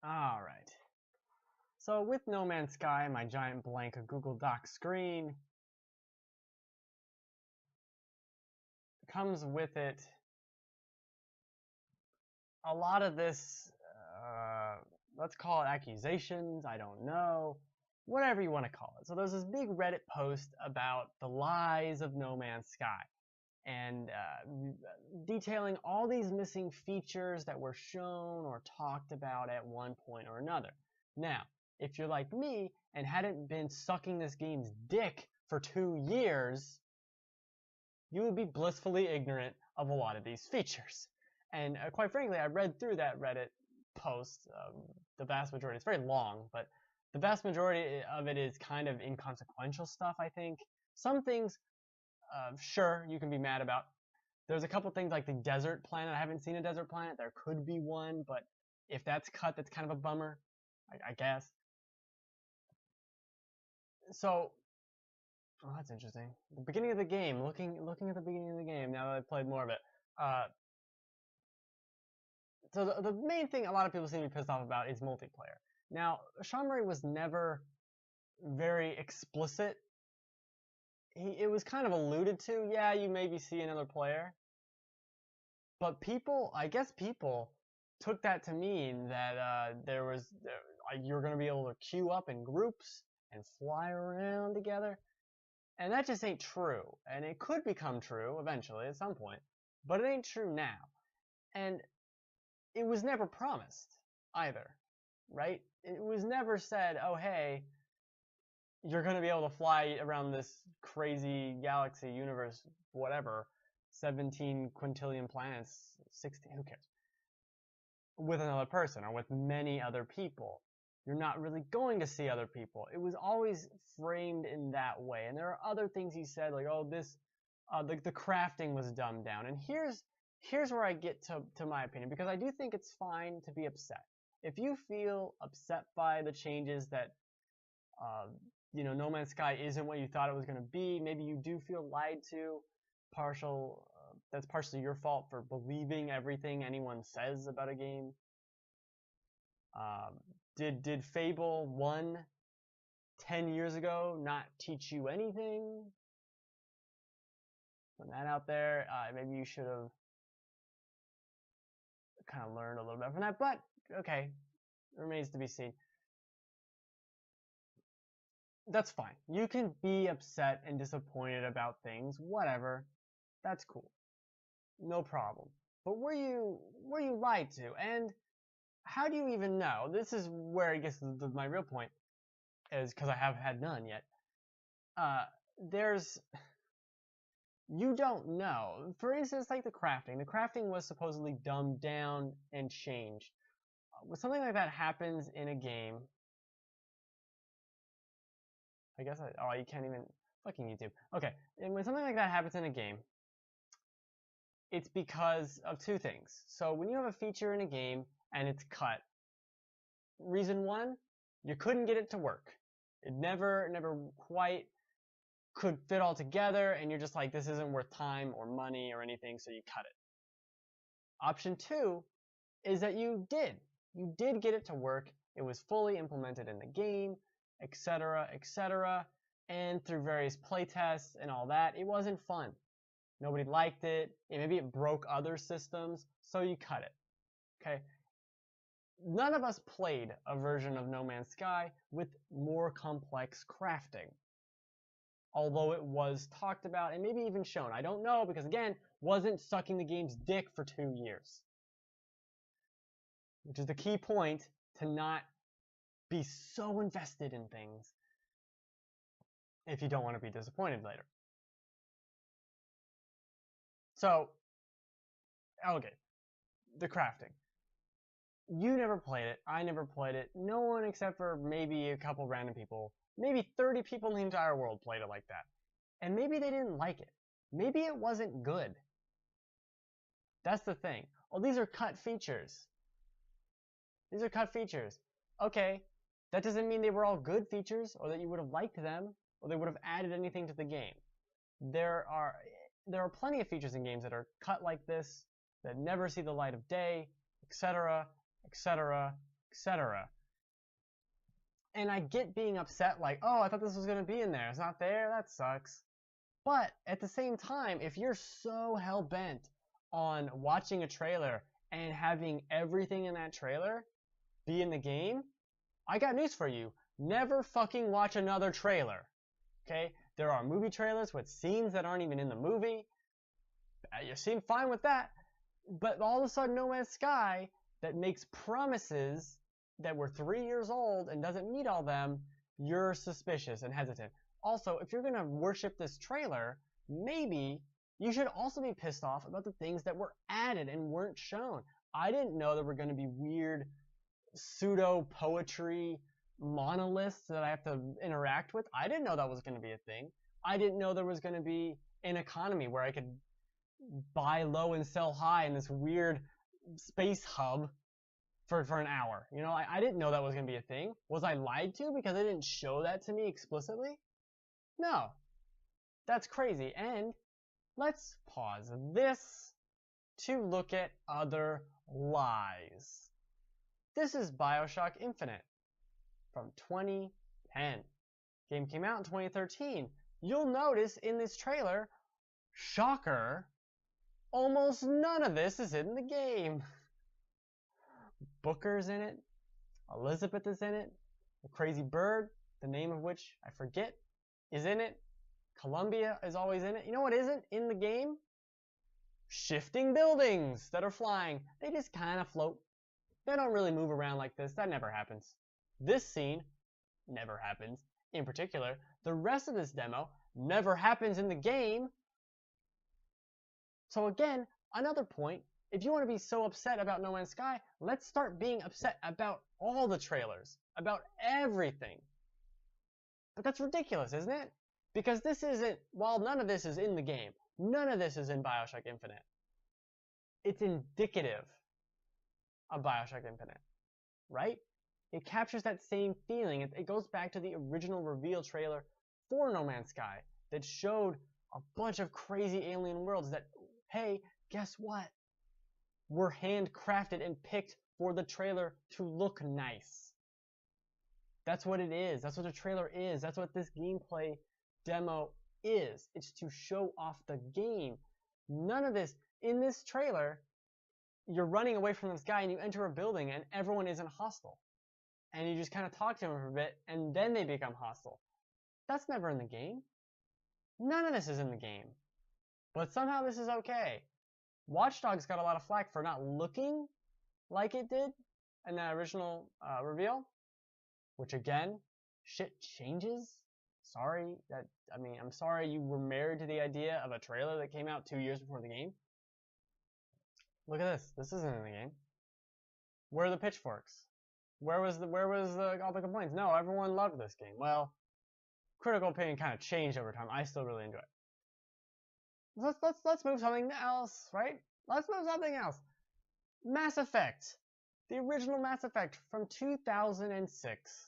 Alright. So with No Man's Sky, my giant blank Google Docs screen, comes with it a lot of this, let's call it accusations, I don't know, whatever you want to call it. So there's this big Reddit post about the lies of No Man's Sky, and detailing all these missing features that were shown or talked about at one point or another. Now, if you're like me and hadn't been sucking this game's dick for 2 years, you would be blissfully ignorant of a lot of these features. And quite frankly, I read through that Reddit post, the vast majority. It's very long, but the vast majority of it is kind of inconsequential stuff, I think. Some things, sure, you can be mad about. There's a couple things like the desert planet. I haven't seen a desert planet. There could be one, but if that's cut, that's kind of a bummer, I guess. So, oh, that's interesting. The beginning of the game, looking at the beginning of the game, now that I've played more of it. So the main thing a lot of people seem to be pissed off about is multiplayer. Now, Sean Murray was never very explicit. It was kind of alluded to, yeah, you maybe see another player. But people, I guess people took that to mean that you're going to be able to queue up in groups and fly around together. And that just ain't true. And it could become true eventually at some point, but it ain't true now. And it was never promised either, right? It was never said, oh, hey, you're going to be able to fly around this crazy galaxy, universe, whatever, 17 quintillion planets, 16, who cares, with another person or with many other people. You're not really going to see other people. It was always framed in that way. And there are other things he said, like, oh, this, the crafting was dumbed down. And here's where I get to my opinion, because I do think it's fine to be upset. If you feel upset by the changes that, No Man's Sky isn't what you thought it was going to be, maybe you do feel lied to, that's partially your fault for believing everything anyone says about a game. Did Fable 1 10 years ago not teach you anything? Putting that out there, maybe you should have kind of learned a little bit from that, but okay, it remains to be seen. That's fine. You can be upset and disappointed about things, whatever. That's cool. No problem. But were you lied to? And how do you even know? This is where I guess my real point is, because I have had none yet. You don't know. For instance, like the crafting. The crafting was supposedly dumbed down and changed. When something like that happens in a game, I guess you can't even, fucking YouTube. Okay, and when something like that happens in a game, it's because of two things. So when you have a feature in a game and it's cut, reason one, you couldn't get it to work. It never quite could fit all together, and you're just like, this isn't worth time or money or anything, so you cut it. Option two is that you did get it to work. It was fully implemented in the game, etc., etc., and through various playtests and all that, it wasn't fun. Nobody liked it. Maybe it broke other systems, so you cut it. Okay. None of us played a version of No Man's Sky with more complex crafting, although it was talked about and maybe even shown. I don't know, because again, wasn't sucking the game's dick for 2 years. Which is the key point, to not be so invested in things if you don't want to be disappointed later. So, okay, the crafting. You never played it, I never played it, no one except for maybe a couple random people, maybe 30 people in the entire world played it like that. And maybe they didn't like it. Maybe it wasn't good. That's the thing. Oh, these are cut features. These are cut features. Okay, that doesn't mean they were all good features, or that you would have liked them, or they would have added anything to the game. There are plenty of features in games that are cut like this, that never see the light of day, etc., etc., etc. And I get being upset, like, oh, I thought this was going to be in there. It's not there? That sucks. But at the same time, if you're so hell-bent on watching a trailer and having everything in that trailer be in the game, I got news for you. Never fucking watch another trailer. Okay? There are movie trailers with scenes that aren't even in the movie. You seem fine with that. But all of a sudden, No Man's Sky, that makes promises that were 3 years old and doesn't meet all them, you're suspicious and hesitant. Also, if you're going to worship this trailer, maybe you should also be pissed off about the things that were added and weren't shown. I didn't know there were going to be weird pseudo-poetry monoliths that I have to interact with. I didn't know that was going to be a thing. I didn't know there was going to be an economy where I could buy low and sell high in this weird space hub for an hour. You know, I didn't know that was going to be a thing. Was I lied to because they didn't show that to me explicitly? No. That's crazy. And let's pause this to look at other lies. This is BioShock Infinite from 2010. Game came out in 2013. You'll notice in this trailer, shocker, almost none of this is in the game. Booker's in it. Elizabeth is in it. The crazy bird, the name of which I forget, is in it. Columbia is always in it. You know what isn't in the game? Shifting buildings that are flying. They just kind of float. They don't really move around like this. That never happens. This scene never happens. In particular, the rest of this demo never happens in the game. So again, another point, if you want to be so upset about No Man's Sky, let's start being upset about all the trailers, about everything. But that's ridiculous, isn't it? Because this isn't, while none of this is in the game, none of this is in BioShock Infinite. It's indicative of BioShock Infinite, right? It captures that same feeling. It goes back to the original reveal trailer for No Man's Sky that showed a bunch of crazy alien worlds that, hey, guess what? Were handcrafted and picked for the trailer to look nice. That's what it is. That's what the trailer is. That's what this gameplay demo is. It's to show off the game. None of this, in this trailer, you're running away from this guy and you enter a building and everyone isn't hostile. And you just kind of talk to them for a bit and then they become hostile. That's never in the game. None of this is in the game. But somehow this is okay. Watch Dogs got a lot of flack for not looking like it did in that original reveal. Which again, shit changes. Sorry I'm sorry you were married to the idea of a trailer that came out 2 years before the game. Look at this. This isn't in the game. Where are the pitchforks? Where was all the complaints? No, everyone loved this game. Well, critical opinion kind of changed over time. I still really enjoy it. Let's move something else, right? Let's move something else. Mass Effect. The original Mass Effect from 2006.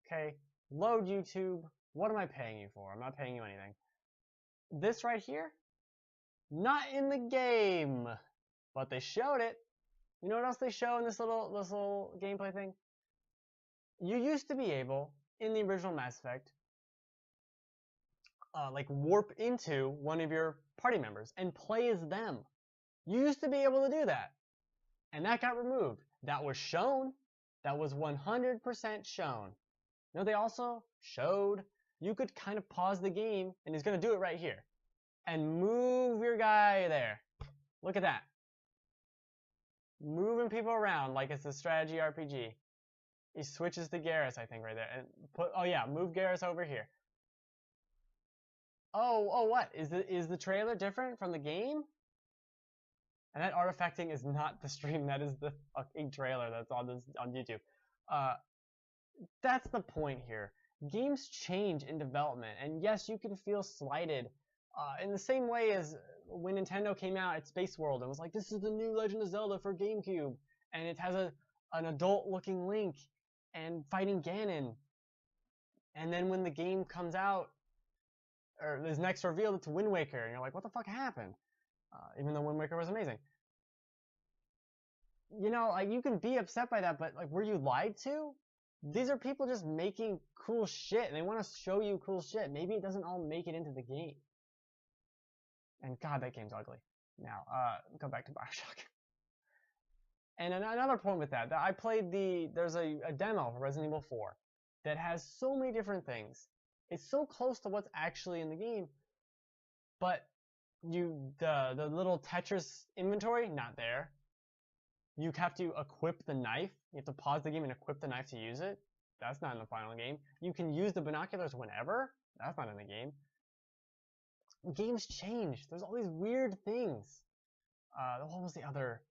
Okay, load YouTube. What am I paying you for? I'm not paying you anything. This right here, not in the game, but they showed it. You know what else they show in this little gameplay thing? You used to be able, in the original Mass Effect, like warp into one of your party members and play as them. You used to be able to do that. And that got removed. That was shown. That was 100% shown. You know, they also showed you could kind of pause the game, and he's going to do it right here, and move your guy there. Look at that. Moving people around like it's a strategy RPG. He switches to Garrus, I think, right there. And oh yeah, move Garrus over here. Oh, what? Is the trailer different from the game? And that artifacting is not the stream, that is the fucking trailer that's on YouTube. That's the point here. Games change in development, and yes, you can feel slighted in the same way as when Nintendo came out at Space World and was like, this is the new Legend of Zelda for GameCube, and it has an adult-looking Link and fighting Ganon. And then when the game comes out, or this next reveal, it's Wind Waker, and you're like, what the fuck happened? Even though Wind Waker was amazing. you know, like, you can be upset by that, but, like, were you lied to? These are people just making cool shit, and they want to show you cool shit. Maybe it doesn't all make it into the game. And God, that game's ugly. Now, go back to BioShock. And another point with that I played there's a demo for Resident Evil 4 that has so many different things. It's so close to what's actually in the game, but the little Tetris inventory, not there. You have to equip the knife. You have to pause the game and equip the knife to use it. That's not in the final game. You can use the binoculars whenever. That's not in the game. Games change. There's all these weird things. What was the other?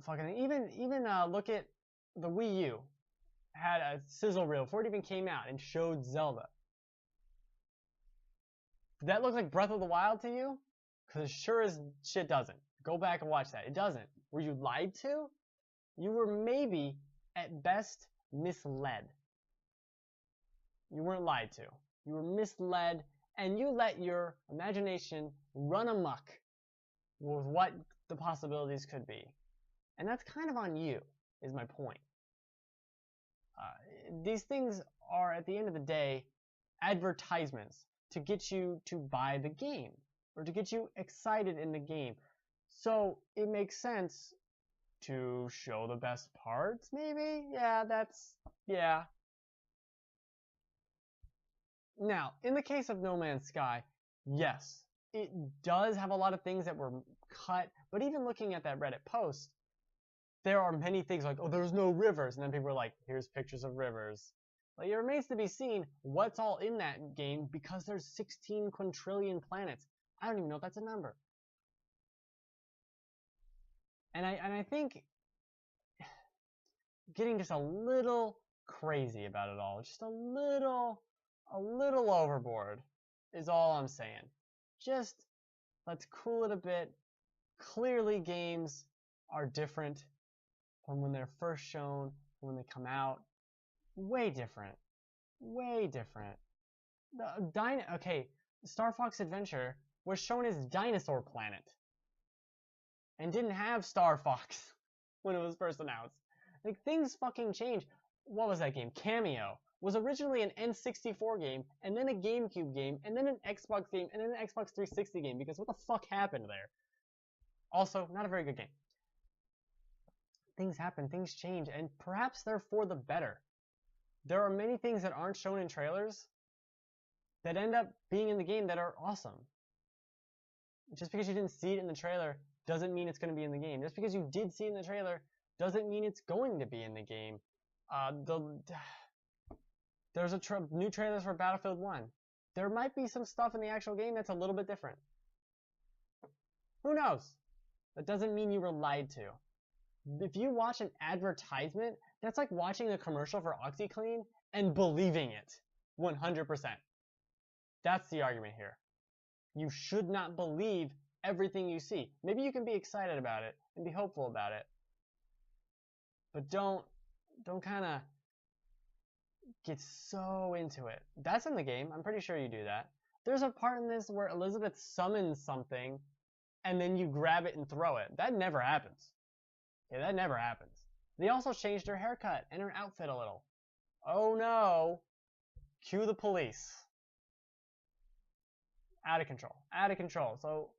Fucking even look at the Wii U. Had a sizzle reel before it even came out and showed Zelda. Did that look like Breath of the Wild to you? Because sure as shit doesn't. Go back and watch that. It doesn't. Were you lied to? You were maybe, at best, misled. You weren't lied to. You were misled, and you let your imagination run amok with what the possibilities could be. And that's kind of on you, is my point. These things are, at the end of the day, advertisements to get you to buy the game, or to get you excited in the game. So it makes sense to show the best parts, maybe? Yeah. Now, in the case of No Man's Sky, yes, it does have a lot of things that were cut, but even looking at that Reddit post, there are many things like, oh, there's no rivers, and then people are like, here's pictures of rivers. Like, it remains to be seen what's all in that game because there's 16 quintillion planets. I don't even know if that's a number. And I think getting just a little crazy about it all, just a little overboard is all I'm saying. Just let's cool it a bit. Clearly games are different from when they're first shown, when they come out. Way different. Way different. Okay, Star Fox Adventure was shown as Dinosaur Planet and didn't have Star Fox when it was first announced. Like, things fucking change. What was that game? Cameo was originally an N64 game, and then a GameCube game, and then an Xbox game, and then an Xbox 360 game, because what the fuck happened there? Also, not a very good game. Things happen, things change, and perhaps they're for the better. There are many things that aren't shown in trailers that end up being in the game that are awesome. Just because you didn't see it in the trailer doesn't mean it's going to be in the game. Just because you did see it in the trailer doesn't mean it's going to be in the game. There's new trailers for Battlefield 1. There might be some stuff in the actual game that's a little bit different. Who knows? That doesn't mean you were lied to. If you watch an advertisement, that's like watching a commercial for OxyClean and believing it 100%. That's the argument here. You should not believe everything you see. Maybe you can be excited about it and be hopeful about it, but don't kind of get so into it. That's in the game. I'm pretty sure you do that. There's a part in this where Elizabeth summons something and then you grab it and throw it. That never happens. Yeah, that never happens. They also changed her haircut and her outfit a little. Oh no. Cue the police. Out of control. Out of control. So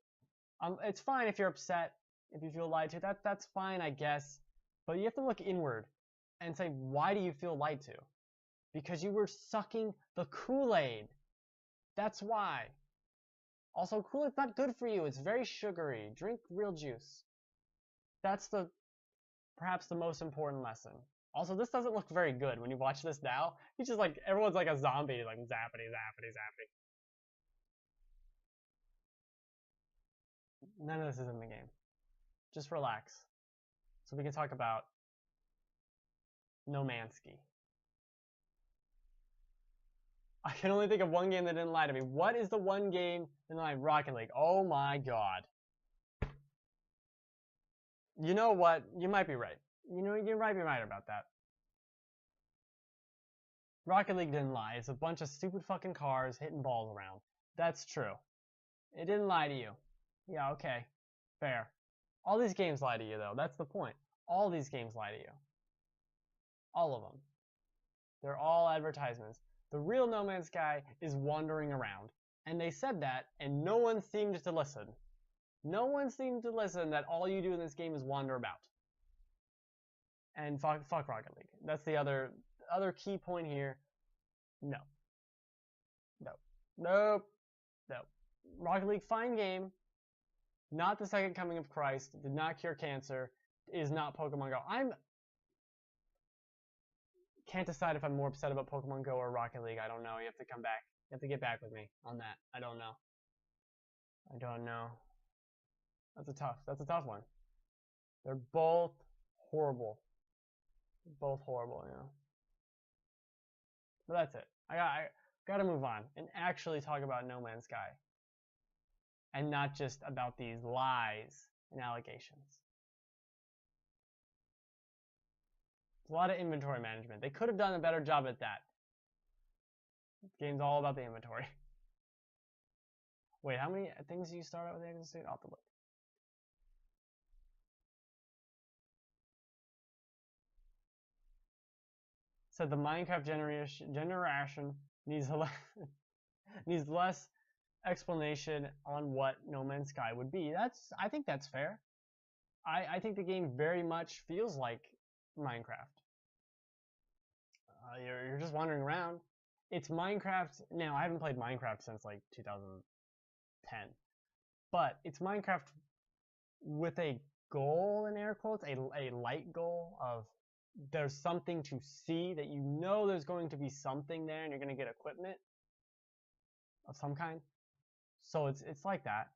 it's fine if you're upset, if you feel lied to. That's fine, I guess. But you have to look inward and say, why do you feel lied to? Because you were sucking the Kool-Aid. That's why. Also, Kool-Aid's not good for you. It's very sugary. Drink real juice. That's perhaps the most important lesson. Also, this doesn't look very good when you watch this now. It's just like, everyone's like a zombie, like zappity, zappity, zappity. None of this is in the game. Just relax. So we can talk about No Man's Sky. I can only think of one game that didn't lie to me. What is the one game that didn't lie? Rocket League. Oh my god. You know what? You might be right. You might be right about that. Rocket League didn't lie. It's a bunch of stupid fucking cars hitting balls around. That's true. It didn't lie to you. Yeah, okay. Fair. All these games lie to you, though. That's the point. All these games lie to you. All of them. They're all advertisements. The real No Man's Sky is wandering around. And they said that, and no one seemed to listen. No one seemed to listen that all you do in this game is wander about. And fuck Rocket League. That's the other key point here. No. No. Nope. No. Rocket League, fine game. Not the second coming of Christ. Did not cure cancer. Is not Pokemon Go. Can't decide if I'm more upset about Pokemon Go or Rocket League. I don't know. You have to come back. You have to get back with me on that. I don't know. I don't know. That's a tough one. They're both horrible. Both horrible, you know. But that's it. I gotta move on and actually talk about No Man's Sky. And not just about these lies and allegations. There's a lot of inventory management. They could have done a better job at that. This game's all about the inventory. Wait, how many things do you start out with the exit suit? I'll have to look. Said the Minecraft generation needs less explanation on what No Man's Sky would be. I think that's fair. I think the game very much feels like Minecraft. You're just wandering around. It's Minecraft. Now, I haven't played Minecraft since like 2010. But it's Minecraft with a goal, in air quotes, a light goal of there's something to see, that you know there's going to be something there and you're going to get equipment of some kind. So it's like that.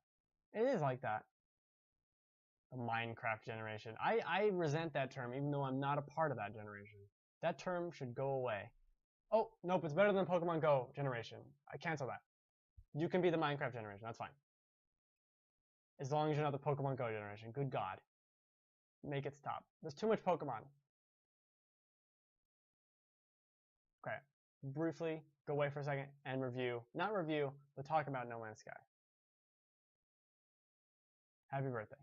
It is like that. The Minecraft generation. I resent that term, even though I'm not a part of that generation. That term should go away. Oh, nope, it's better than Pokemon Go generation. I cancel that. You can be the Minecraft generation, that's fine. As long as you're not the Pokemon Go generation. Good God. Make it stop. There's too much Pokemon. Okay, briefly, go away for a second and review. Not review, but talk about No Man's Sky. Happy birthday.